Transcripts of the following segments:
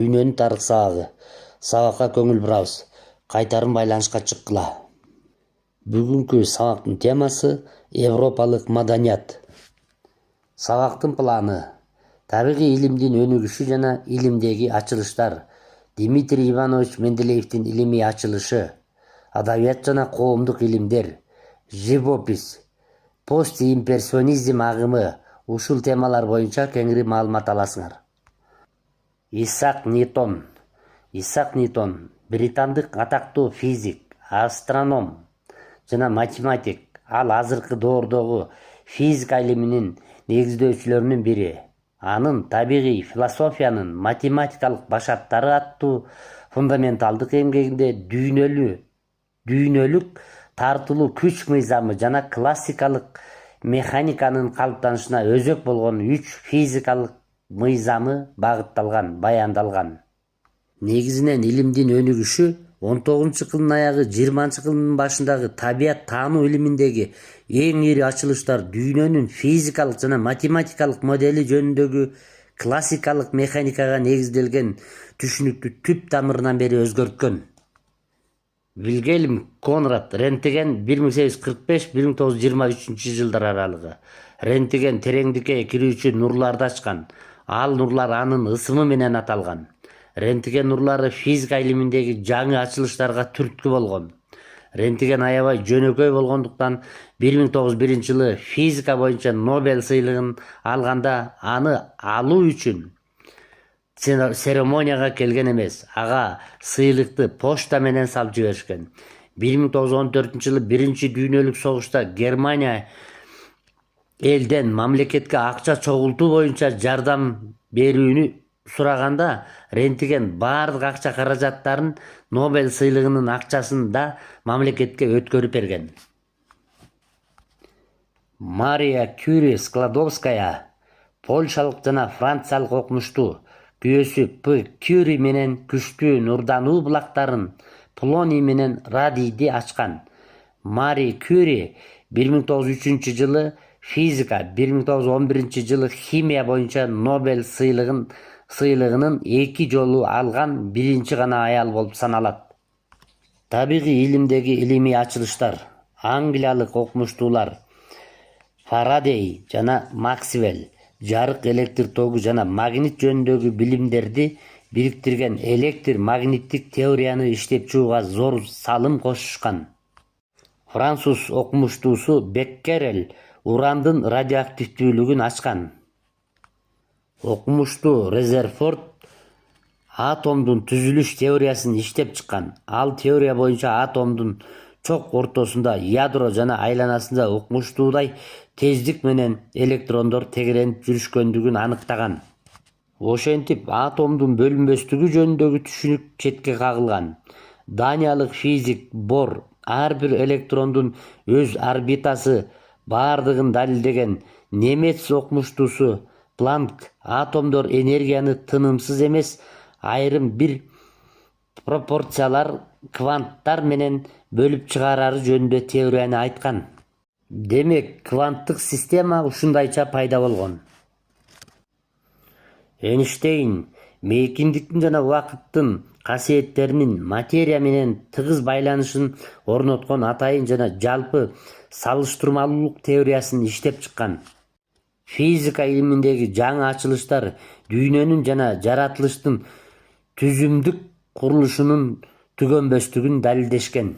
Дүйнөнүн тарых сабагы. Сабакка көңүл бурабыз. Кайтарым байланышка чыккыла. Бүгүнкү сабактын темасы Европалык маданият. Сабактын планы: табигый илимдин өнүгүшү жана илимдеги ачылыштар. Дмитрий Иванович Менделеевдин илимий ачылышы. Адабият жана коомдук илимдер. Живопись. Постимпрессионизм агымы. Ушул темалар боюнча кеңири маалымат аласыңар. Исаак Ньютон британдык атактуу физик, астроном жана математик. Ал азыркы доордогу физика илиминин негиздөөчүлөрүнүн бири. Анын табигый философиянын математикалык башаттары аттуу фундаменталдык эмгегинде дүйнөлүк тартылуу күч мыйзамы жана классикалык механиканын калыптанышына өзөк болгон 3 физикалык мыйзамы баяндалган. Негизинен илимдин өнүгүшү 19-кылдын аягы 20-кылдын башындагы табият таануу илиминдеги эң ири ачылыштар дүйнөнүн физикалык жана математикалык модели жөнүндөгү классикалык механикага негизделген түшүнүктү түп тамырынан бери өзгөрткөн. Вильгельм Конрад Рентген 1845-1923 жылдар аралыгы. Рентген тереңдикке кирүүчү нурларды ачкан. Ал нурлар анын ысымы менен аталган. Рентген нурлары физика илиминдеги жаңы ачылыштарга түрткү болгон. Рентген аябай жөнөкөй болгондуктан 1901 жылы физика боюнча Нобель сыйлыгын алганда аны алуу үчүн церемонияга келген эмес. Ага сыйлыкты почта менен салып жиберишкен. 1914 жылы биринчи дүйнөлүк согушта Германия элден мамлекетке акча чогултуу боюнча жардам берүүнү сураганда Рентген баардык акча каражаттарын Нобель сыйлыгынын акчасын да мамлекетке өткөрүп берген. Мария Кюри Складовская польшалык жана франциялык окумуштуу. Күйөөсү П. Кюри менен күчтүү нурдануу булактарын полоний менен радийди ачкан. Мари Кюри 1903 жылы физика, 1911 жылы химия боюнча Нобель сыйлыгынын 2 жолу алган биринчи гана аял болуп саналат. Табигый илимдеги илимий ачылыштар. Англиялык окумуштуулар Фарадей жана Максвелл жарык электр тогу жана магнит жөнүндөгү билимдерди бириктирген электр магниттик теорияны иштеп чыгууга зор салым кошушкан. Француз окумуштуусу Беккерел урандын радиоактивдүүлүгүн ачкан. Окумуштуу Резерфорд атомдун түзүлүш теориясын иштеп чыккан. Ал теория боюнча атомдун чок ортосунда ядро жана айланасында окумуштуудай тездик менен электрондор тегеренип жүрүшкөндүгүн аныктаган. Ошентип атомдун бөлүнбөстүгү жөнүндөгү түшүнүк четке кагылган. Даниялык физик Бор ар бир электрондун өз орбитасы бардыгын далилдеген. Немец окумуштуусу Планк атомдор энергияны тынымсыз эмес, айрым бир пропорциялар кванттар менен бөлүп чыгарары жөнүндө теорияны айткан. Демек, кванттык система ушундайча пайда болгон. Эйнштейн мейкиндиктин жана убакыттын касиеттеринин материя менен тыгыз байланышын орноткон атайын жана жалпы салыштырмалуулук теориясын иштеп чыккан. Физика илиминдеги жаңы ачылыштар дүйнөнүн жана жаратылыштын түзүмдүк курулушунун түгөнбөстүгүн далилдешкен.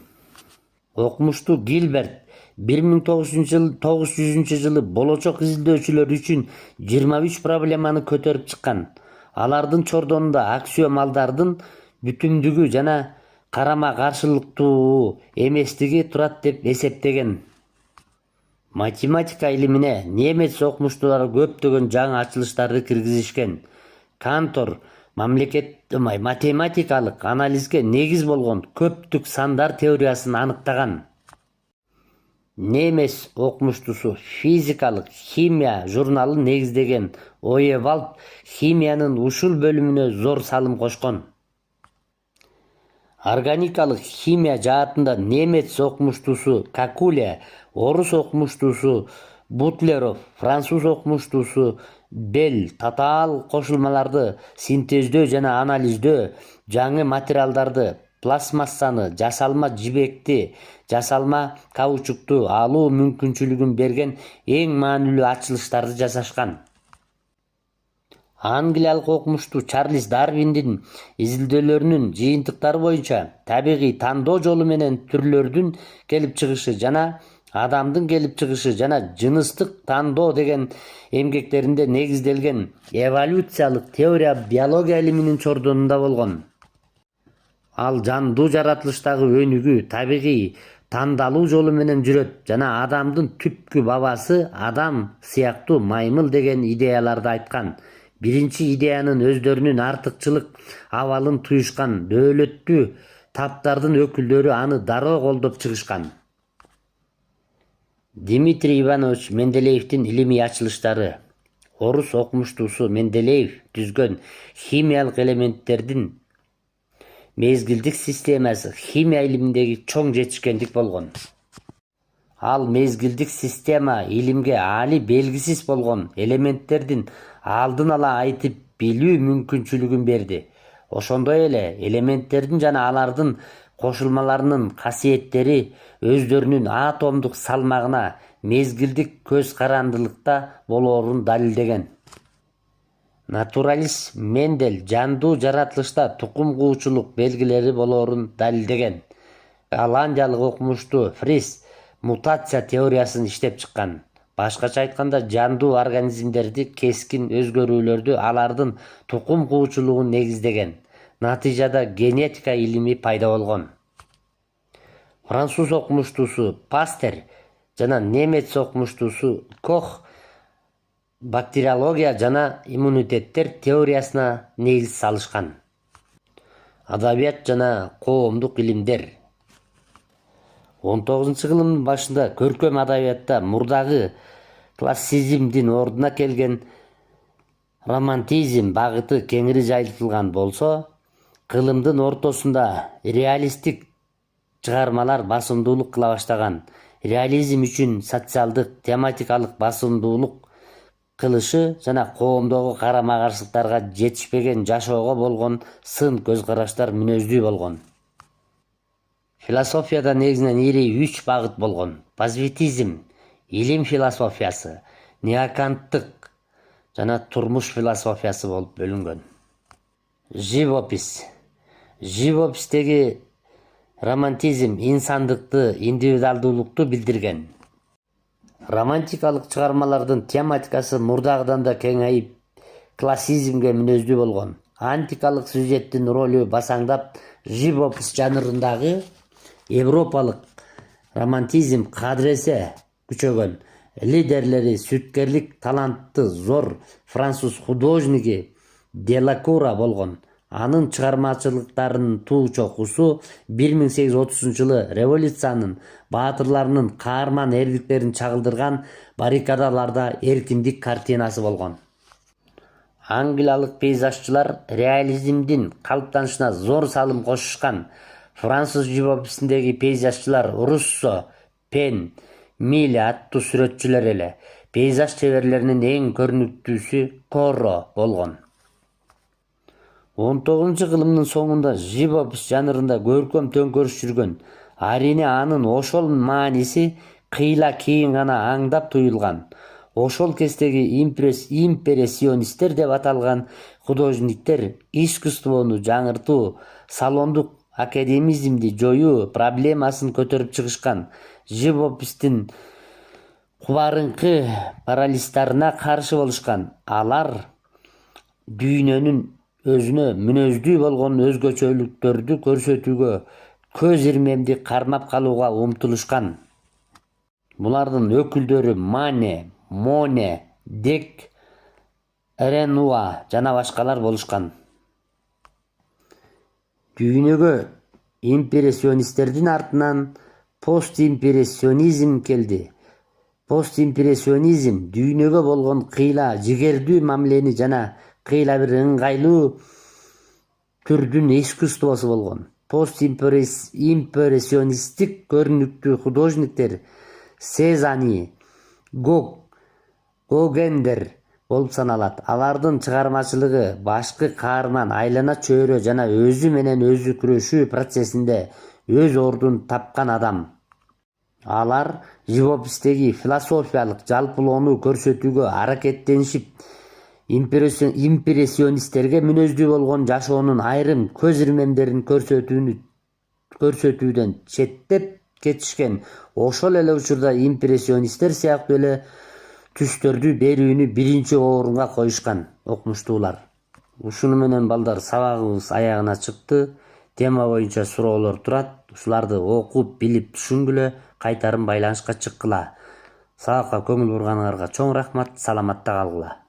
Окумуштуу Гилберт 1900 жылы болочок изилдөөчүлөр үчүн 23 проблеманы көтөрүп чыккан. Алардын чордонунда аксиомалдардын бүтүндүгү жана карама каршылыктуу эместиги турат деп эсептеген. Математика илимине немец окумуштуулары көптөгөн жаңы ачылыштарды киргизишкен. Кантор математикалык анализге негиз болгон көптүк сандар теориясын аныктаган. Немец окумуштуусу физикалык химия журналын негиздеген. Оевальд химиянын ушул бөлүмүнө зор салым кошкон. Органикалык химия жаатында немец окумуштуусу Какуле, орус окумуштуусу Бутлеров, француз окумуштуусу бел татаал кошулмаларды синтездөө жана анализдөө, жаңы материалдарды, пластмассаны, жасалма жибекти, жасалма каучукту алуу мүмкүнчүлүгүн берген эң маанилүү ачылыштарды жасашкан. Англиялык окумуштуу Чарльз Дарвиндин изилдөөлөрүнүн жыйынтыктары боюнча табигый тандоо жолу менен түрлөрдүн келип чыгышы жана адамдын келип чыгышы жана жыныстык тандоо деген эмгектеринде негизделген эволюциялык теория биология илиминин чордонунда болгон. Ал жандуу жаратылыштагы өнүгүү табигый тандалуу жолу менен жүрөт жана адамдын түпкү бабасы адам сыяктуу маймыл деген идеяларды айткан. Биринчи идеянын өздөрүнүн артыкчылык абалын туюшкан дөөлөттүү таптардын өкүлдөрү аны дароо колдоп чыгышкан. Дмитрий Иванович Менделеевдин илимий ачылыштары. Орус окумуштуусу Менделеев түзгөн химиялык элементтердин мезгилдик системасы химия илиминдеги чоң жетишкендик болгон. Ал мезгилдик система илимге али белгисиз болгон элементтердин алдын ала айтып билүү мүмкүнчүлүгүн берди. Ошондой эле элементтердин жана алардын кошулмаларынын касиеттери өздөрүнүн атомдук салмагына мезгилдик көз карандылыкта болоорун далилдеген. Натуралист Мендель жандуу жаратылышта тукум куучулук белгилери болоорун далилдеген. Голландиялык окумуштуу Фрис мутация теориясын иштеп чыккан. Башкача айтканда, жандуу организмдерди кескин өзгөрүүлөрдү алардын тукум куучулугун негиздеген. Натыйжада генетика илими пайда болгон. Француз окумуштуусу Пастер жана немец окумуштуусу Кох бактериология жана иммунитеттер теориясына негиз салышкан. Адабият жана коомдук илимдер. 19-кылымдын башында көркөм адабиятта мурдагы классицизмдин ордуна келген романтизм багыты кеңири жайылтылган болсо, кылымдын ортосунда реалисттик чыгармалар басымдуулук кыла баштаган. Реализм үчүн социалдык, тематикалык басымдуулук кылышы жана коомдогу карама-каршылыктарга жетишпеген жашоого болгон сын көз караштар мүнөздүү болгон. Философияда негизинен ири 3 багыт болгон. Позитивизм, илим философиясы, неоканттык жана турмуш философиясы болуп бөлүнгөн. Живопись. Живопистеги романтизм инсандыкты, индивидуалдуулукту билдирген. Романтикалык чыгармалардын тематикасы мурдагыдан да кеңейип, классицизмге мүнөздүү болгон. Антикалык сюжеттин ролу басаңдап, живопись жанрындагы европалык романтизм кадыресе күчөгөн. Лидерлери сүткерлик талантты зор француз художниги Делакура болгон. Анын чыгармачылыктарынын туу чокусу 1830-жылы революциянын баатырларынын каарман эрдиктерин чагылдырган баррикадаларда эркиндик картинасы болгон. Англиялык пейзажчылар реализмдин калыптанышына зор салым кошушкан. Француз живописиндеги пейзажчылар Руссо, Пен, Миля аттуу сүрөтчүлөр эле. Пейзаж чеберлеринин эң көрүнүктүүсү Корро болгон. 19-кылымдын соңунда живопись жанрында көркөм төңкөрүш жүргөн. Арине анын ошол мааниси кыйла кийин гана аңдап туюлган. Ошол кездеги импрессионисттер деп аталган художниктер искусствону жаңыртуу, салондук академизмди жоюу проблемасын көтөрүп чыгышкан. Живопистин кубарыңкы паралистарына каршы болушкан. Алар дүйнөнүн өзүнө мүнөздүү болгон өзгөчөлүктөрдү көрсөтүүгө, көз ирмемди кармап калууга умтулушкан. Булардын өкүлдөрү Мане, Моне, Дек, Ренуа жана башкалар болушкан. Дүйнөгө импрессионисттердин артынан постимпрессионизм келди. Постимпрессионизм дүйнөгө болгон кыйла жигердүү мамилени жана кыйла бир ыңгайлуу түрдүн искусствосу болгон. Постимпрессионисттик көрүнүктүү художниктер Сезани, Гогендер болуп саналат. Алардын чыгармачылыгы башкы каарынан айлана чөйрө жана өзү менен өзү күрөшүү процессинде өз ордун тапкан адам. Алар живопистеги философиялык жалпылоону көрсөтүүгө аракеттенишип, импрессионисттерге мүнөздүү болгон жашоонун айрым көз ирмемдерин көрсөтүүдөн четтеп кетишкен. Ошол эле учурда импрессионисттер сыяктуу эле түстөрдү берүүнү биринчи орунга коюшкан окумуштуулар. Ушуну менен балдар сабагыбыз аягына чыкты. Тема боюнча суроолор турат. Ушуларды окуп, билип, түшүнгүлө, кайтарым байланышка чыккыла. Сабакка көңүл бурганыңарга чоң рахмат. Саламатта калгыла.